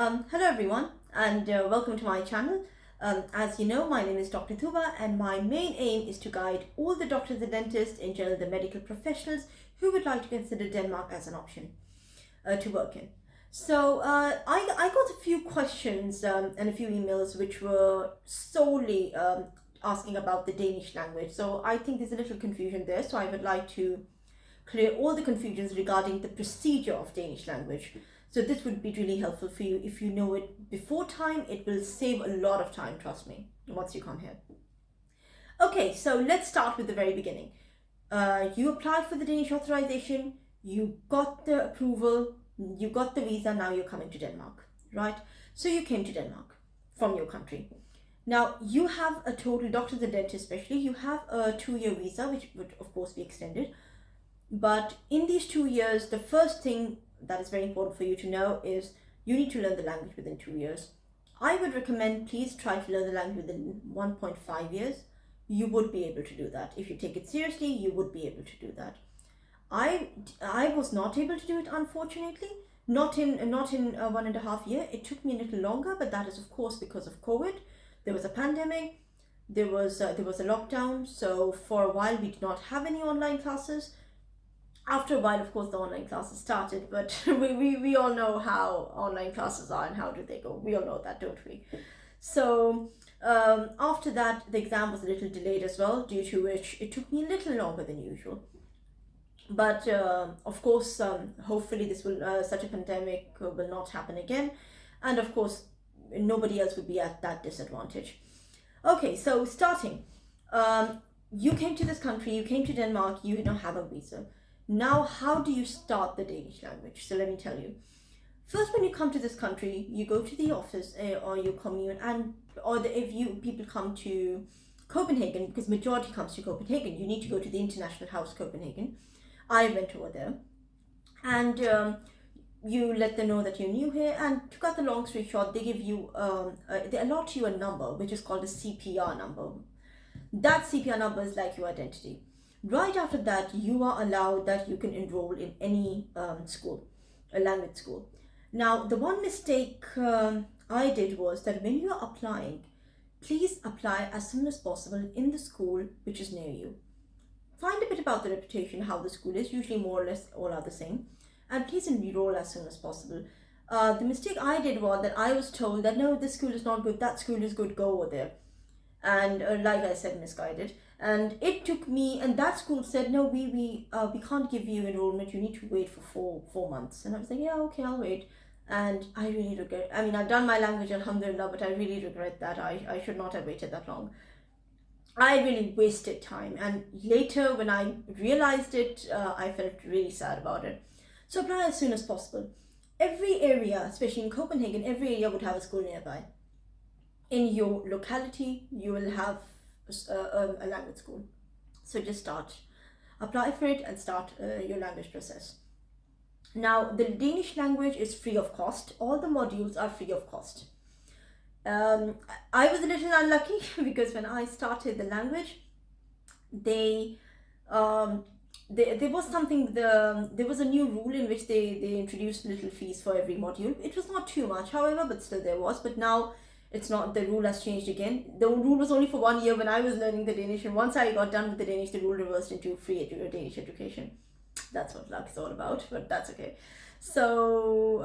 Hello everyone, and welcome to my channel. As you know, my name is Dr. Thuba, and my main aim is to guide all the doctors and dentists, in general the medical professionals who would like to consider Denmark as an option to work in. So I got a few questions and a few emails which were solely asking about the Danish language. So I think there's a little confusion there, so I would like to clear all the confusions regarding the procedure of Danish language. So this would be really helpful for you. If you know it before time, it will save a lot of time, trust me, once you come here. Okay, so let's start with the very beginning. You applied for the Danish authorization, you got the approval, you got the visa, now you're coming to Denmark, right? So you came to Denmark from your country. Now you have a total, doctors and dentists especially, you have a 2-year visa, which would of course be extended. But in these 2 years, the first thing that is very important for you to know is you need to learn the language within 2 years. I would recommend please try to learn the language within 1.5 years. You would be able to do that. If you take it seriously, you would be able to do that. I was not able to do it, unfortunately. Not in 1.5 years. It took me a little longer, but that is of course because of COVID. There was a pandemic. There was a lockdown. So for a while we did not have any online classes. After a while, of course, the online classes started, but we all know how online classes are and how do they go. We all know that, don't we? So after that, the exam was a little delayed as well, due to which it took me a little longer than usual. But of course, hopefully this will such a pandemic will not happen again, and of course, nobody else would be at that disadvantage. Okay, so starting, you came to this country, you came to Denmark, you don't have a visa. Now, how do you start the Danish language? So let me tell you. First, when you come to this country, you go to the office or your commune, and if people come to Copenhagen, because majority comes to Copenhagen, you need to go to the International House Copenhagen. I went over there, and you let them know that you're new here. And to cut the long story short, they give you they allot you a number which is called a CPR number. That CPR number is like your identity. Right after that, you are allowed that you can enroll in any school, a language school. Now, the one mistake I did was that when you are applying, please apply as soon as possible in the school which is near you. Find a bit about the reputation, how the school is. Usually more or less all are the same. And please enroll as soon as possible. The mistake I did was that I was told that no, this school is not good, that school is good, go over there. And like I said, misguided. And it took me, and that school said, no, we can't give you enrollment, you need to wait for four months. And I was like, yeah, okay, I'll wait. And I really regret, I mean, I've done my language, alhamdulillah, but I really regret that. I should not have waited that long. I really wasted time. And later, when I realized it, I felt really sad about it. So apply as soon as possible. Every area, especially in Copenhagen, every area would have a school nearby. In your locality, you will have a language school. So just apply for it and start your language process. Now, the Danish language is free of cost. All the modules are free of cost. I was a little unlucky because when I started the language, there was a new rule in which they introduced little fees for every module. It was not too much, however, but still there was. But now it's not, the rule has changed again. The rule was only for 1 year when I was learning the Danish, and once I got done with the Danish, the rule reversed into free Danish education. That's what luck is all about, but that's okay. So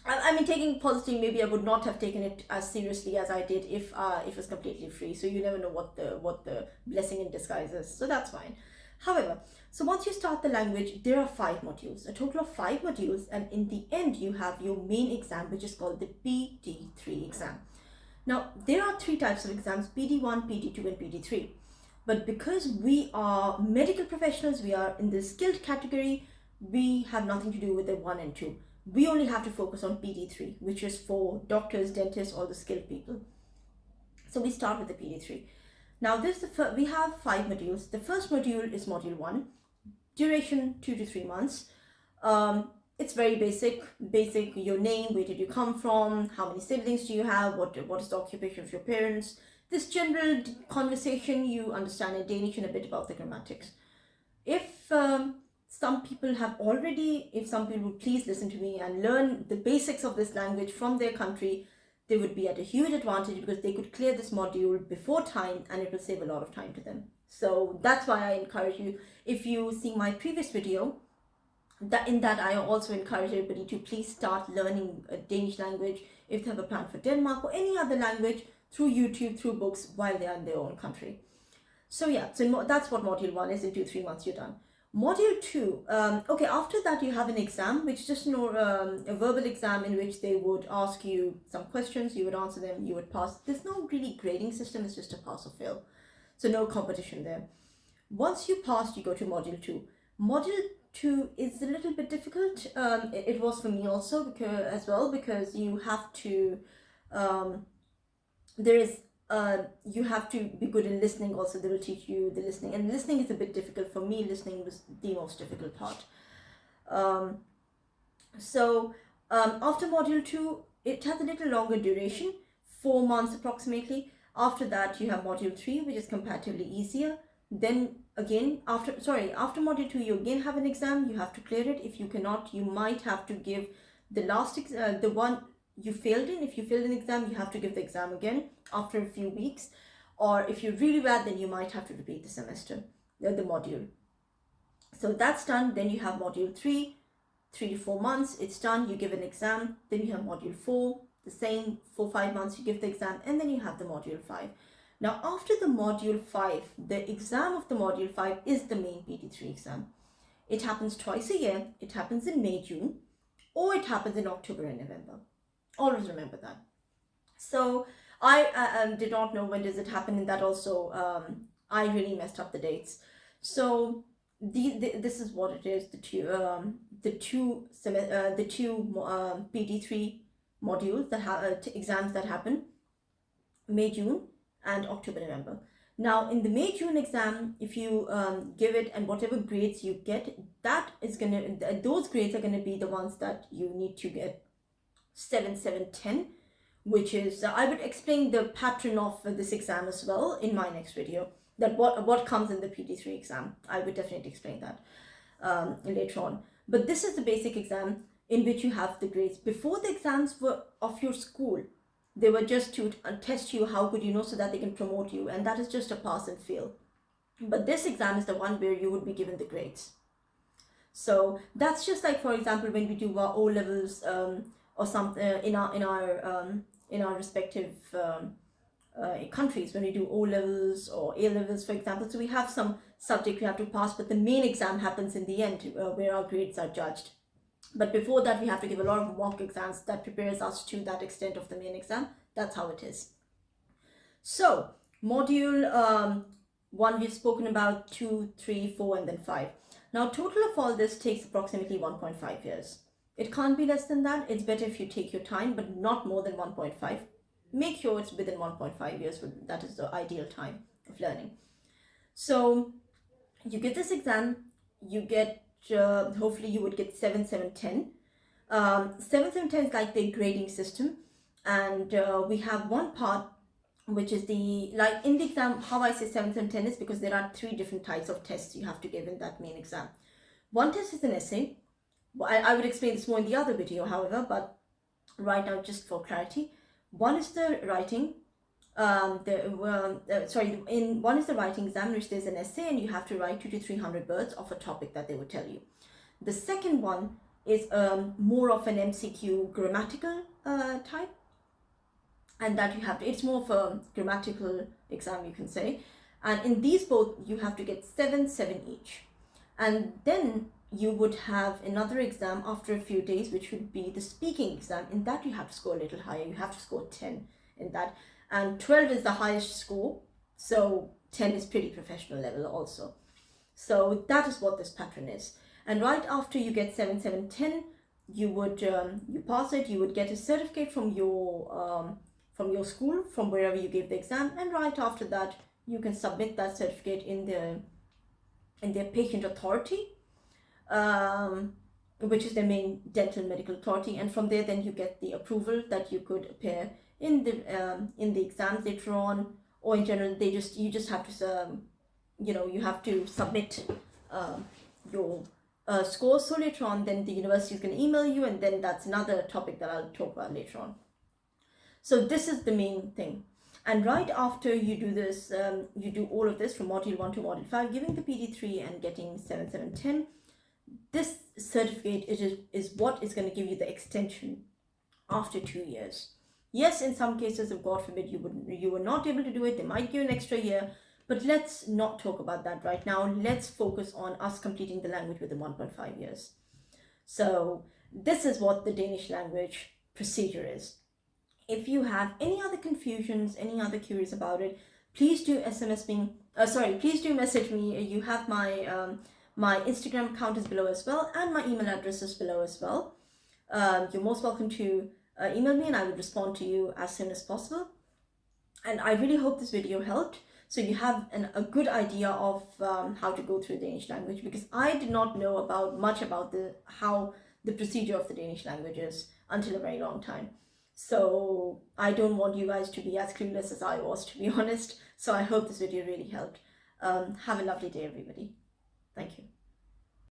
I mean, taking positive, maybe I would not have taken it as seriously as I did if it was completely free. So you never know what the blessing in disguise is. So that's fine. However, so once you start the language, there are 5 modules, a total of 5 modules, and in the end you have your main exam, which is called the PD3 exam. Now, there are 3 types of exams, PD1, PD2 and PD3. But because we are medical professionals, we are in the skilled category, we have nothing to do with the 1 and 2. We only have to focus on PD3, which is for doctors, dentists, all the skilled people. So we start with the PD3. Now we have 5 modules. The first module is module 1, duration 2 to 3 months. It's very basic, your name, where did you come from, how many siblings do you have, what is the occupation of your parents, this general conversation you understand in Danish and a bit about the grammatics. If some people have already, if some people would please listen to me and learn the basics of this language from their country, they would be at a huge advantage because they could clear this module before time and it will save a lot of time to them. So that's why I encourage you, if you see my previous video, in that I also encourage everybody to please start learning a Danish language if they have a plan for Denmark or any other language through YouTube, through books while they are in their own country. So yeah, so that's what module 1 is. In 2-3 months you're done. Module 2, okay, after that you have an exam, which is just a verbal exam in which they would ask you some questions, you would answer them, you would pass. There's no really grading system, it's just a pass or fail. So no competition there. Once you pass, you go to module 2. Module 2 is a little bit difficult. It was for me also because you have to, you have to be good in listening also. They will teach you the listening, and listening is a bit difficult for me. Listening was the most difficult part. After module 2, it has a little longer duration, 4 months approximately. After that you have module 3, which is comparatively easier. Then again, after module 2, you again have an exam. You have to clear it. If you cannot, you might have to give the last the one you failed in. If you failed an exam, you have to give the exam again after a few weeks, or if you're really bad, then you might have to repeat the semester, the module. So that's done. Then you have module 3, 3 to 4 months, it's done. You give an exam. Then you have module 4, the same, 4-5 months, you give the exam, and then you have the module 5. Now after the module 5, the exam of the module 5 is the main PT3 exam. It happens twice a year. It happens in May, June, or it happens in October and November. Always remember that. So I did not know when does it happen, and that also I really messed up the dates. So this is what it is. The two PT3 modules that have exams that happen May, June, and October, November. Now in the May, June exam, if you give it and whatever grades you get, those grades are gonna be the ones that you need to get 7, 7, 10, which is I would explain the pattern of this exam as well in my next video, that what comes in the PT3 exam. I would definitely explain that later on. But this is the basic exam in which you have the grades. Before, the exams were of your school. They were just to test you how good you know, so that they can promote you, and that is just a pass and fail. But this exam is the one where you would be given the grades. So that's just like, for example, when we do our O-levels or something in our respective countries, when we do O-levels or A-levels, for example. So we have some subject we have to pass, but the main exam happens in the end, where our grades are judged. But before that, we have to give a lot of mock exams that prepares us to that extent of the main exam. That's how it is. So module 1 we've spoken about, 2, 3, 4, and then 5. Now total of all this takes approximately 1.5 years. It can't be less than that. It's better if you take your time, but not more than 1.5. Make sure it's within 1.5 years. That is the ideal time of learning. So you get this exam, you get, hopefully you would get 7, 7, 10. 7, 7, 10 is like the grading system. And we have one part, which is like in the exam, how I say 7, 7, 10 is because there are 3 different types of tests you have to give in that main exam. One test is an essay. I would explain this more in the other video, however, but right now, just for clarity, one is the writing. One is the writing exam, which there's an essay, and you have to write 200 to 300 words of a topic that they would tell you. The second one is more of an MCQ grammatical type, and that you have to. It's more of a grammatical exam, you can say. And in these both, you have to get 7, 7 each, and then you would have another exam after a few days, which would be the speaking exam. In that, you have to score a little higher. You have to score 10 in that, and 12 is the highest score, so 10 is pretty professional level also. So that is what this pattern is. And right after you get 7, 7, 10, you would you pass it. You would get a certificate from your school, from wherever you gave the exam, and right after that, you can submit that certificate in their patient authority, which is the main dental medical authority, and from there then you get the approval that you could appear in the exams later on, or in general you just have to you have to submit your scores so later on, then the university is going to email you, and then that's another topic that I'll talk about later on. So this is the main thing. And right after you do this, you do all of this from module 1 to module 5, giving the PD3 and getting 7, 10. This certificate is what is going to give you the extension after 2 years. Yes, in some cases, if God forbid you were not able to do it, they might give you an extra year. But let's not talk about that right now. Let's focus on us completing the language within 1.5 years. So this is what the Danish language procedure is. If you have any other confusions, any other queries about it, please do please do message me. You have my Instagram account is below as well, and my email address is below as well. You're most welcome to email me, and I will respond to you as soon as possible. And I really hope this video helped, so you have a good idea of how to go through Danish language, because I did not know much about how the procedure of the Danish language is until a very long time. So I don't want you guys to be as clueless as I was, to be honest. So I hope this video really helped. Have a lovely day, everybody. Thank you.